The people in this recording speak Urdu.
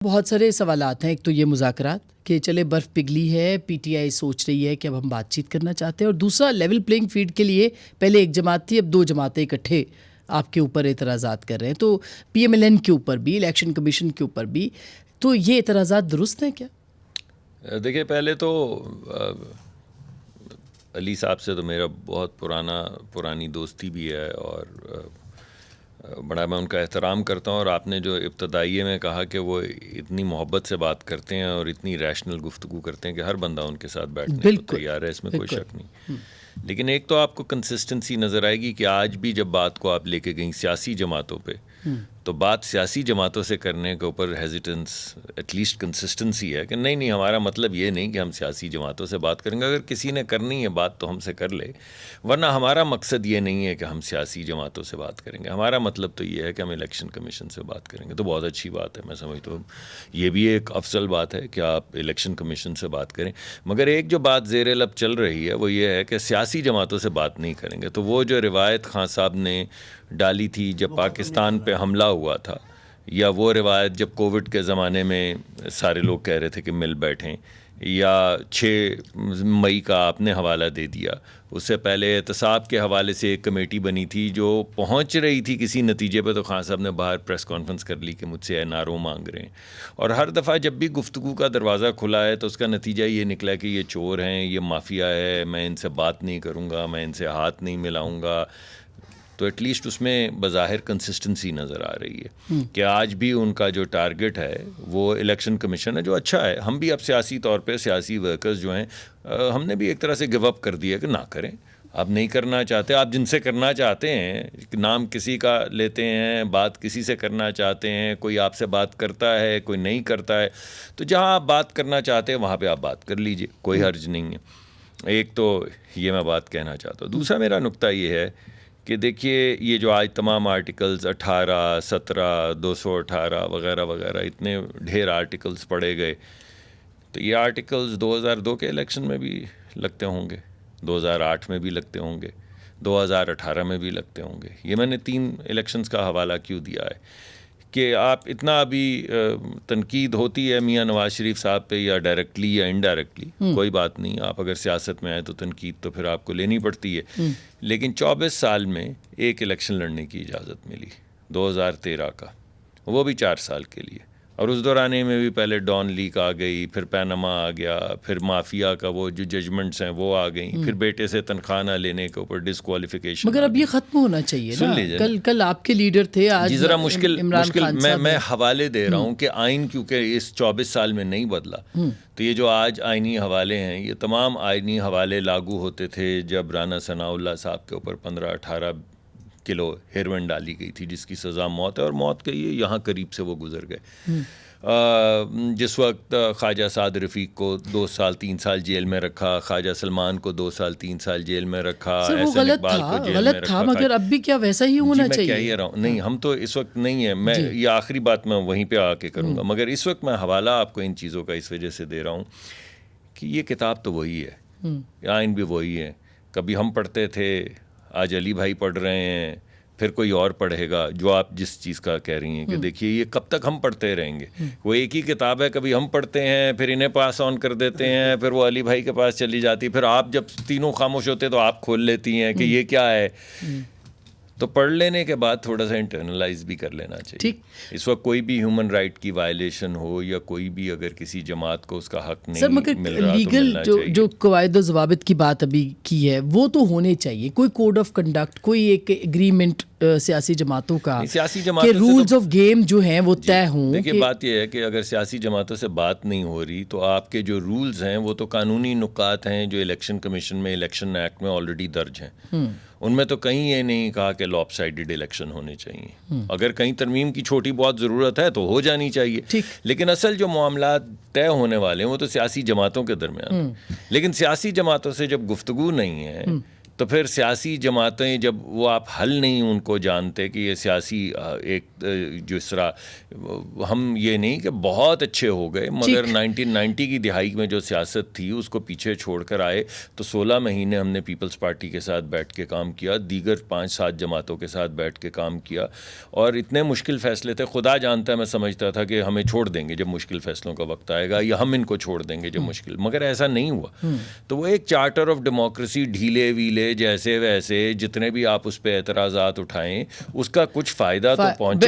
بہت سارے سوالات ہیں. ایک تو یہ مذاکرات کہ چلے برف پگھلی ہے, پی ٹی آئی سوچ رہی ہے کہ اب ہم بات چیت کرنا چاہتے ہیں, اور دوسرا لیول پلینگ فیلڈ کے لیے پہلے ایک جماعت تھی, اب دو جماعتیں اکٹھے آپ کے اوپر اعتراضات کر رہے ہیں, تو پی ایم ایل این کے اوپر بھی, الیکشن کمیشن کے اوپر بھی. تو یہ اعتراضات درست ہیں کیا؟ دیکھیے, پہلے تو علی صاحب سے تو میرا بہت پرانی دوستی بھی ہے اور بڑا میں ان کا احترام کرتا ہوں, اور آپ نے جو ابتدائیے میں کہا کہ وہ اتنی محبت سے بات کرتے ہیں اور اتنی ریشنل گفتگو کرتے ہیں کہ ہر بندہ ان کے ساتھ بیٹھنے کو تیار ہے, اس میں کوئی شک نہیں. لیکن ایک تو آپ کو کنسسٹنسی نظر آئے گی کہ آج بھی جب بات کو آپ لے کے گئیں سیاسی جماعتوں پہ, تو بات سیاسی جماعتوں سے کرنے کے اوپر ہیزیٹنس, ایٹ لیسٹ کنسسٹنسی ہے کہ نہیں ہمارا مطلب یہ نہیں کہ ہم سیاسی جماعتوں سے بات کریں گے. اگر کسی نے کرنی ہے بات تو ہم سے کر لے, ورنہ ہمارا مقصد یہ نہیں ہے کہ ہم سیاسی جماعتوں سے بات کریں گے. ہمارا مطلب تو یہ ہے کہ ہم الیکشن کمیشن سے بات کریں گے. تو بہت اچھی بات ہے, میں سمجھتا ہوں یہ بھی ایک افضل بات ہے کہ آپ الیکشن کمیشن سے بات کریں. مگر ایک جو بات زیر لب چل رہی ہے وہ یہ ہے کہ سیاسی جماعتوں سے بات نہیں کریں گے. تو وہ جو روایت خان صاحب نے ڈالی تھی جب پاکستان پہ حملہ ہوا تھا, یا وہ روایت جب کووڈ کے زمانے میں سارے لوگ کہہ رہے تھے کہ مل بیٹھیں, یا 6 مئی کا آپ نے حوالہ دے دیا, اس سے پہلے احتساب کے حوالے سے ایک کمیٹی بنی تھی جو پہنچ رہی تھی کسی نتیجے پہ, تو خان صاحب نے باہر پریس کانفرنس کر لی کہ مجھ سے این آر او مانگ رہے ہیں. اور ہر دفعہ جب بھی گفتگو کا دروازہ کھلا ہے تو اس کا نتیجہ یہ نکلا کہ یہ چور ہیں, یہ مافیا ہے, میں ان سے بات نہیں کروں گا, میں ان سے ہاتھ نہیں ملاؤں گا. تو ایٹ لیسٹ اس میں بظاہر کنسسٹنسی نظر آ رہی ہے کہ آج بھی ان کا جو ٹارگٹ ہے وہ الیکشن کمیشن ہے, جو اچھا ہے. ہم بھی اب سیاسی طور پہ سیاسی ورکرز جو ہیں ہم نے بھی ایک طرح سے گو اپ کر دیا کہ نہ کریں, آپ نہیں کرنا چاہتے, آپ جن سے کرنا چاہتے ہیں, نام کسی کا لیتے ہیں, بات کسی سے کرنا چاہتے ہیں, کوئی آپ سے بات کرتا ہے, کوئی نہیں کرتا ہے, تو جہاں آپ بات کرنا چاہتے ہیں وہاں پہ آپ بات کر لیجئے, کوئی حرج نہیں ہے. ایک تو یہ میں بات کہنا چاہتا ہوں. دوسرا میرا نقطہ یہ ہے کہ دیکھیے, یہ جو آج تمام آرٹیکلز 18, 17, 218 وغیرہ وغیرہ اتنے ڈھیر آرٹیکلز پڑھے گئے, تو یہ آرٹیکلز 2002 کے الیکشن میں بھی لگتے ہوں گے, 2008 میں بھی لگتے ہوں گے, 2018 میں بھی لگتے ہوں گے. یہ میں نے 3 الیکشنز کا حوالہ کیوں دیا ہے کہ آپ اتنا ابھی تنقید ہوتی ہے میاں نواز شریف صاحب پہ, یا ڈائریکٹلی یا انڈائریکٹلی, کوئی بات نہیں, آپ اگر سیاست میں آئے تو تنقید تو پھر آپ کو لینی پڑتی ہے. لیکن 24 سال میں ایک الیکشن لڑنے کی اجازت ملی, 2013 کا, وہ بھی 4 سال کے لیے. اور اس دورانے میں بھی پہلے ڈان لیک آ گئی, پھر پینما آ گیا, پھر مافیا کا وہ جو ججمنٹس ہیں وہ آ گئیں, پھر بیٹے سے تنخواہ نہ لینے کے اوپر ڈسکوالیفیکیشن. مگر اب یہ ختم ہونا چاہیے نا. کل آپ کے لیڈر تھے, آج ذرا مشکل میں حوالے دے رہا ہوں کہ آئین کیونکہ اس 24 سال میں نہیں بدلا, تو یہ جو آج آئینی حوالے ہیں یہ تمام آئینی حوالے لاگو ہوتے تھے جب رانا ثناء اللہ صاحب کے اوپر 15-18 کلو ہیروئن ڈالی گئی تھی, جس کی سزا موت ہے, اور موت کے یہ یہاں قریب سے وہ گزر گئے. جس وقت خواجہ سعد رفیق کو 2 سال 3 سال جیل میں رکھا, خواجہ سلمان کو 2 سال 3 سال جیل میں رکھا, احسن اقبال کو جیل میں رکھا. مگر اب بھی کیا ویسا ہی ہونا چاہیے؟ میں کہہ ہی رہا ہوں, نہیں ہم تو اس وقت نہیں ہے, میں یہ آخری بات میں وہیں پہ آ کے کروں گا, مگر اس وقت میں حوالہ آپ کو ان چیزوں کا اس وجہ سے دے رہا ہوں کہ یہ کتاب تو وہی ہے, آئین بھی وہی ہے. کبھی ہم پڑھتے تھے, آج علی بھائی پڑھ رہے ہیں, پھر کوئی اور پڑھے گا. جو آپ جس چیز کا کہہ رہی ہیں کہ دیکھیے یہ کب تک ہم پڑھتے رہیں گے, وہ ایک ہی کتاب ہے, کبھی ہم پڑھتے ہیں, پھر انہیں پاس آن کر دیتے ہیں, پھر وہ علی بھائی کے پاس چلی جاتی, پھر آپ جب تینوں خاموش ہوتے تو آپ کھول لیتی ہیں کہ یہ کیا ہے. تو پڑھ لینے کے بعد تھوڑا سا انٹرنلائز بھی کر لینا چاہیے. اس وقت کوئی بھی ہیومن رائٹ کی وائلیشن ہو, یا کوئی بھی اگر کسی جماعت کو اس کا حق نہیں مل رہا, لیگل جو قواعد و ضوابط کی بات ابھی کی ہے وہ تو ہونے چاہیے. کوئی کوڈ آف کنڈکٹ, کوئی ایک ایگریمنٹ سیاسی جماعتوں کا, کہ رولز آف گیم جو ہیں وہ طے ہوں. دیکھیے بات یہ ہے کہ اگر سیاسی جماعتوں سے بات نہیں ہو رہی تو آپ کے جو رولز ہیں وہ تو قانونی نکات ہیں جو الیکشن کمیشن میں, الیکشن ایکٹ میں آلریڈی درج ہیں. ان میں تو کہیں یہ نہیں کہا کہ لاپ سائڈڈ الیکشن ہونے چاہیے. اگر کہیں ترمیم کی چھوٹی بہت ضرورت ہے تو ہو جانی چاہیے, لیکن اصل جو معاملات طے ہونے والے ہیں وہ تو سیاسی جماعتوں کے درمیان ہیں. لیکن سیاسی جماعتوں سے جب گفتگو نہیں ہے تو پھر سیاسی جماعتیں جب وہ آپ حل نہیں ان کو جانتے کہ یہ سیاسی ایک جس طرح ہم یہ نہیں کہ بہت اچھے ہو گئے مگر 1990 کی دہائی میں جو سیاست تھی اس کو پیچھے چھوڑ کر آئے تو 16 مہینے ہم نے پیپلز پارٹی کے ساتھ بیٹھ کے کام کیا, دیگر 5-7 جماعتوں کے ساتھ بیٹھ کے کام کیا, اور اتنے مشکل فیصلے تھے, خدا جانتا ہے میں سمجھتا تھا کہ ہمیں چھوڑ دیں گے جب مشکل فیصلوں کا وقت آئے گا, یا ہم ان کو چھوڑ دیں گے جب مشکل, مگر ایسا نہیں ہوا. تو وہ ایک چارٹر آف ڈیموکریسی ڈھیلے ویلے جیسے ویسے جتنے بھی آپ اس پہ اعتراضات اٹھائیں اس کا کچھ فائدہ تو پہنچا.